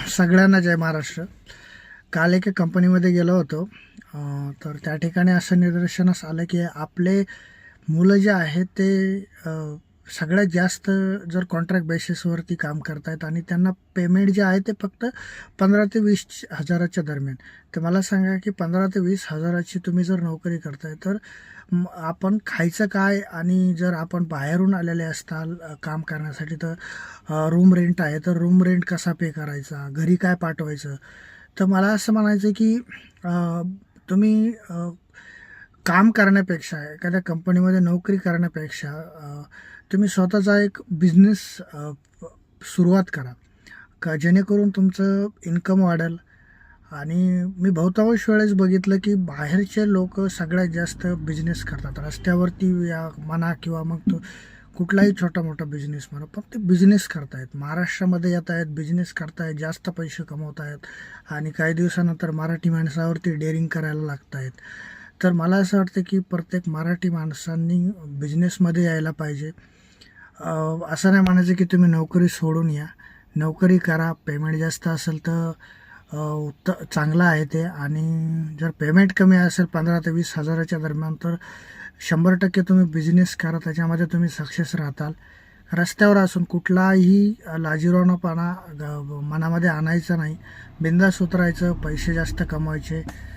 सगळ्यांना जय महाराष्ट्र. काल एका कंपनीमध्ये गेलो होतो. तर त्या ठिकाणी असं निदर्शनास आलं की आपले मुलं जे आहेत ते सगळ्यात जास्त जर कॉन्ट्रॅक्ट बेसिसवरती काम करतायत आणि त्यांना पेमेंट जे आहे ते फक्त 15 ते 20 हजाराच्या दरम्यान. तर मला सांगा की 15 ते 20 हजाराची तुम्ही जर नोकरी करताय तर आपण खायचं काय? आणि जर आपण बाहेरून आलेले असताल काम करण्यासाठी तर रूम रेंट आहे, तर रूम रेंट कसा पे करायचा, घरी काय पाठवायचं. तर मला असं म्हणायचं की तुम्ही काम करण्यापेक्षा एखाद्या कंपनीमध्ये नोकरी करण्यापेक्षा तुम्ही स्वतःचा एक बिझनेस सुरुवात करा, का जेणेकरून तुमचं इन्कम वाढेल. आणि मी बहुतांश वेळेस बघितलं की बाहेरचे लोक सगळ्यात जास्त बिझनेस करतात रस्त्यावरती या म्हणा किंवा मग तो कुठलाही छोटा मोठा बिझनेस म्हणा, पण ते बिझनेस करतायत, महाराष्ट्रामध्ये येत आहेत, बिझनेस करतायत, जास्त पैसे कमवत आहेत आणि काही दिवसानंतर मराठी माणसावरती डेअरिंग करायला लागत आहेत. तर मला असं वाटतं की प्रत्येक मराठी माणसांनी बिझनेसमध्ये यायला पाहिजे. असं नाही म्हणायचं की तुम्ही नोकरी सोडून या, नोकरी करा, पेमेंट जास्त असेल तर चांगलं आहे ते. आणि जर पेमेंट कमी असेल 15 ते 20 हजाराच्या दरम्यान तर 100% तुम्ही बिझनेस करा, त्याच्यामध्ये तुम्ही सक्सेस राहताल. रस्त्यावर असून कुठलाही लाजिरवाणापणा मनामध्ये आणायचा नाही, बिंदास उतरायचं, पैसे जास्त कमवायचे